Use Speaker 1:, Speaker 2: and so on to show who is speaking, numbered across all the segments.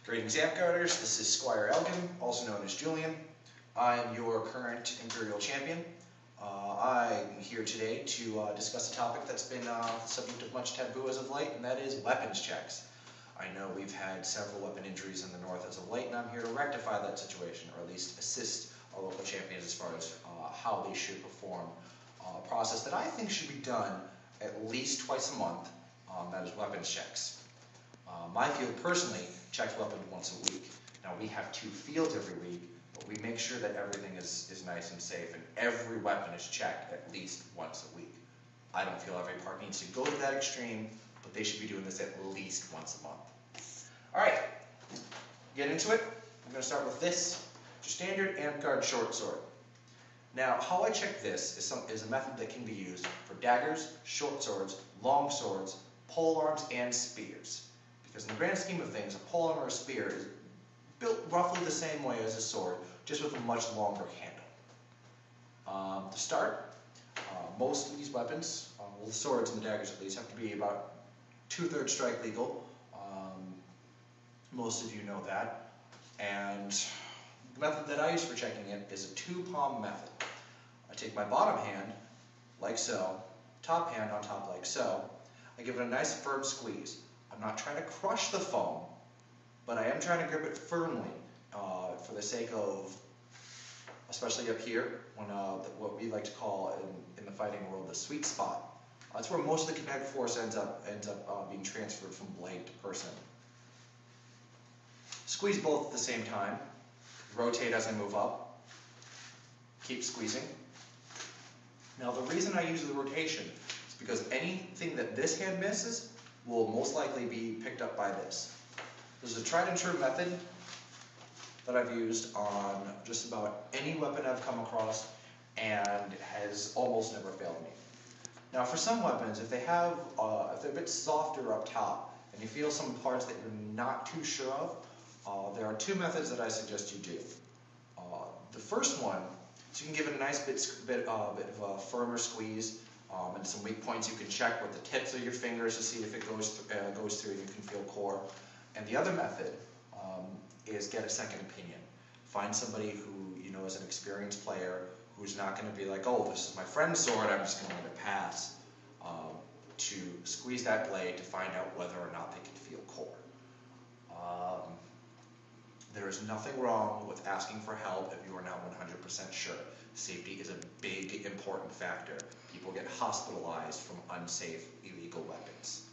Speaker 1: Greetings, Amtgarders. This is Squire Elgin, also known as Julian. I'm your current Imperial Champion. I'm here today to discuss a topic that's been the subject of much taboo as of late, and that is weapons checks. I know we've had several weapon injuries in the north as of late, and I'm here to rectify that situation, or at least assist our local champions as far as how they should perform a process that I think should be done at least twice a month, that is weapons checks. My field personally checks weapons once a week. Now we have 2 fields every week, but we make sure that everything is nice and safe, and every weapon is checked at least once a week. I don't feel every park needs to go to that extreme, but they should be doing this at least once a month. Alright, get into it. I'm going to start with this, your standard Amtgard short sword. Now, how I check this is a method that can be used for daggers, short swords, long swords, polearms, and spears. Because in the grand scheme of things, a polearm or a spear is built roughly the same way as a sword, just with a much longer handle. To start, most of these weapons, well, the swords and the daggers at least, have to be about 2/3 strike legal. Most of you know that. And the method that I use for checking it is a 2-palm method. I take my bottom hand, like so, top hand on top like so. I give it a nice firm squeeze. I'm not trying to crush the foam, but I am trying to grip it firmly for the sake of, especially up here, when what we like to call in the fighting world the sweet spot. That's where most of the kinetic force ends up being transferred from blade to person. Squeeze both at the same time. Rotate as I move up. Keep squeezing. Now the reason I use the rotation is because anything that this hand misses will most likely be picked up by this. This is a tried and true method that I've used on just about any weapon I've come across and has almost never failed me. Now for some weapons, if they're a bit softer up top and you feel some parts that you're not too sure of, there are 2 methods that I suggest you do. The first one is you can give it a nice bit of a firmer squeeze, and some weak points you can check with the tips of your fingers to see if it goes through and you can feel core. And the other method is get a second opinion. Find somebody who you know is an experienced player who's not going to be like, oh, this is my friend's sword, I'm just going to let it pass, to squeeze that blade to find out whether or not they can feel core. There is nothing wrong with asking for help if you are not 100% sure. Safety is a big, important factor. People get hospitalized from unsafe, illegal weapons.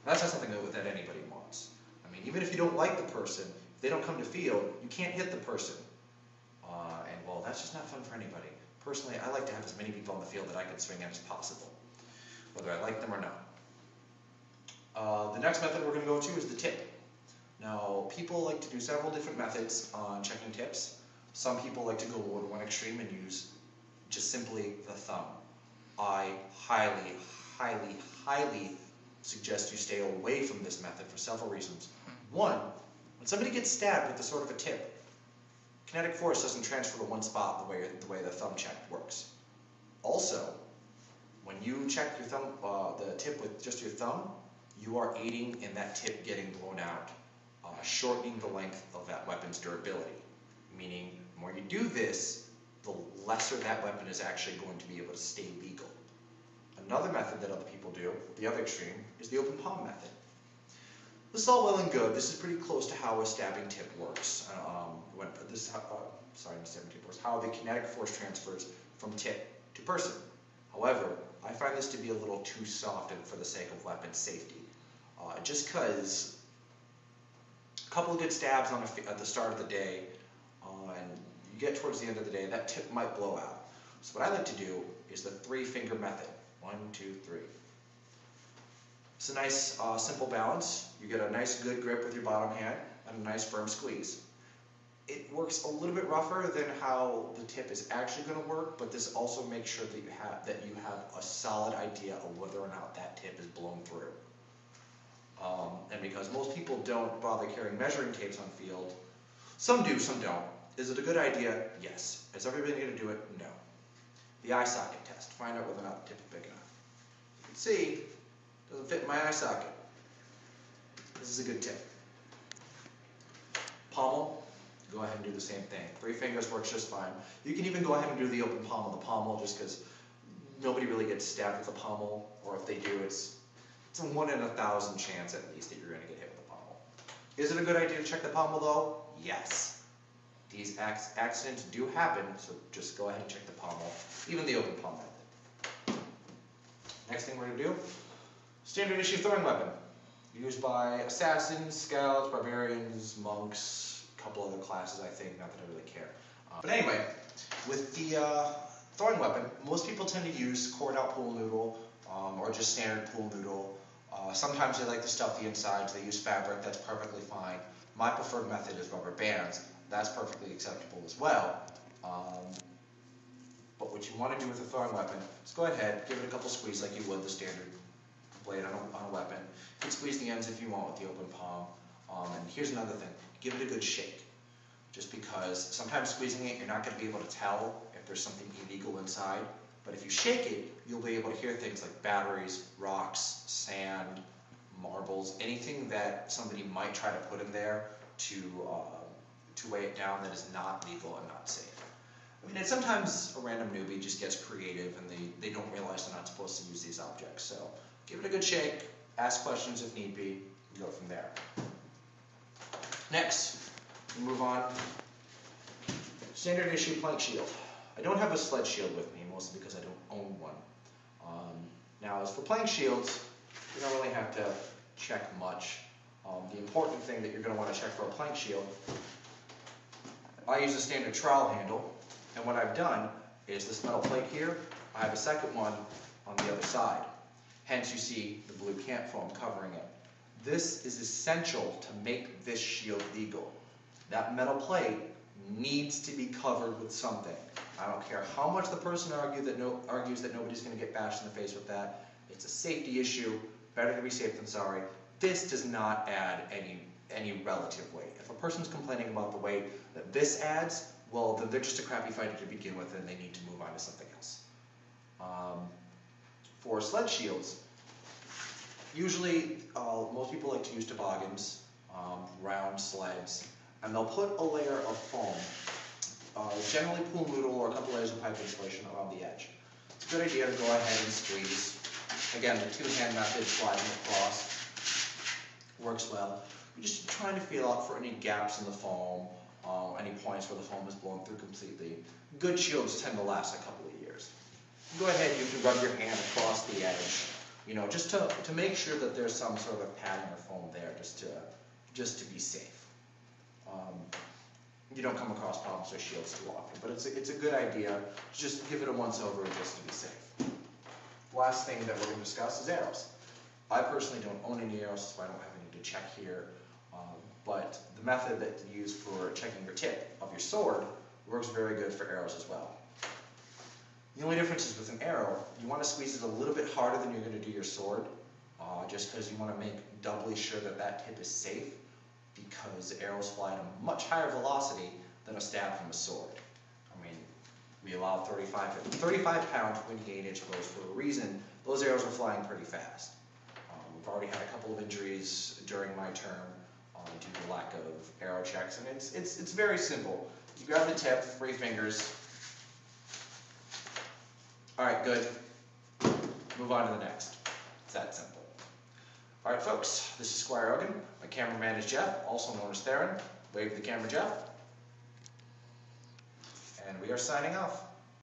Speaker 1: And that's not something that anybody wants. I mean, even if you don't like the person, if they don't come to field, you can't hit the person. And well, that's just not fun for anybody. Personally, I like to have as many people on the field that I can swing at as possible, whether I like them or not. The next method we're going to go to is the tip. Now, people like to do several different methods on checking tips. Some people like to go to one extreme and use just simply the thumb. I highly, highly, highly suggest you stay away from this method for several reasons. One, when somebody gets stabbed with the sort of a tip, kinetic force doesn't transfer to one spot the way the thumb check works. Also, when you check your thumb, the tip with just your thumb, you are aiding in that tip getting blown out, shortening the length of that weapon's durability. Meaning, the more you do this, the lesser that weapon is actually going to be able to stay legal. Another method that other people do, the other extreme, is the open palm method. This is all well and good. This is pretty close to how a stabbing tip works. How the kinetic force transfers from tip to person. However, I find this to be a little too soft for the sake of weapon safety. Just because a couple of good stabs at the start of the day, and you get towards the end of the day, that tip might blow out. So what I like to do is the 3-finger method. 1, 2, 3. It's a nice, simple balance. You get a nice, good grip with your bottom hand and a nice, firm squeeze. It works a little bit rougher than how the tip is actually going to work, but this also makes sure that you have a solid idea of whether or not that tip is blown through. And because most people don't bother carrying measuring tapes on field, some do, some don't. Is it a good idea? Yes. Is everybody going to do it? No. The eye socket test. Find out whether or not the tip is big enough. You can see, it doesn't fit in my eye socket. This is a good tip. Pommel, go ahead and do the same thing. 3 fingers works just fine. You can even go ahead and do the open palm of the pommel, just because nobody really gets stabbed with a pommel, or if they do, it's a 1 in 1,000 chance at least that you're going to get hit with a pommel. Is it a good idea to check the pommel though? Yes. These accidents do happen, so just go ahead and check the pommel, even the open palm method. Next thing we're going to do, standard issue throwing weapon. Used by assassins, scouts, barbarians, monks, a couple other classes I think, not that I really care. But anyway, with the throwing weapon, most people tend to use cored out pool noodle, or just standard pool noodle. Sometimes they like to stuff the insides, they use fabric, that's perfectly fine. My preferred method is rubber bands, that's perfectly acceptable as well. But what you want to do with a throwing weapon is go ahead, give it a couple squeezes like you would the standard blade on a weapon. You can squeeze the ends if you want with the open palm. And here's another thing, give it a good shake. Just because sometimes squeezing it, you're not going to be able to tell if there's something illegal inside. But if you shake it, you'll be able to hear things like batteries, rocks, sand, marbles, anything that somebody might try to put in there to weigh it down that is not legal and not safe. I mean, sometimes a random newbie just gets creative and they don't realize they're not supposed to use these objects. So give it a good shake, ask questions if need be, and go from there. Next, we move on. Standard issue plank shield. I don't have a sled shield with me, mostly because I don't own one. Now, as for plank shields, you don't really have to check much. The important thing that you're going to want to check for a plank shield, I use a standard trowel handle, and what I've done is this metal plate here, I have a second one on the other side. Hence you see the blue cant foam covering it. This is essential to make this shield legal. That metal plate needs to be covered with something. I don't care how much the person argues that nobody's going to get bashed in the face with that. It's a safety issue. Better to be safe than sorry. This does not add any relative weight. If a person's complaining about the weight that this adds, well, then they're just a crappy fighter to begin with and they need to move on to something else. For sled shields, usually most people like to use toboggans, round sleds, and they'll put a layer of foam, generally pool noodle or a couple layers of pipe insulation around the edge. It's a good idea to go ahead and squeeze. Again, the two-hand method, sliding across, works well. You're just trying to feel out for any gaps in the foam, any points where the foam is blown through completely. Good shields tend to last a couple of years. Go ahead, you can rub your hand across the edge, just to make sure that there's some sort of padding or foam there, just to be safe. You don't come across problems with shields too often, but it's a good idea to just give it a once over just to be safe. Last thing that we're going to discuss is arrows. I personally don't own any arrows, so I don't have any to check here, but the method that you use for checking your tip of your sword works very good for arrows as well. The only difference is with an arrow, you want to squeeze it a little bit harder than you're going to do your sword, just because you want to make doubly sure that that tip is safe, because arrows fly at a much higher velocity than a stab from a sword. I mean, we allow 35-pound 28-inch bows for a reason. Those arrows are flying pretty fast. We've already had a couple of injuries during my term due to lack of arrow checks, and it's very simple. You grab the tip, 3 fingers. All right, good. Move on to the next. It's that simple. All right, folks, this is Squire Ogan. My cameraman is Jeff, also known as Theron. Wave the camera, Jeff. And we are signing off.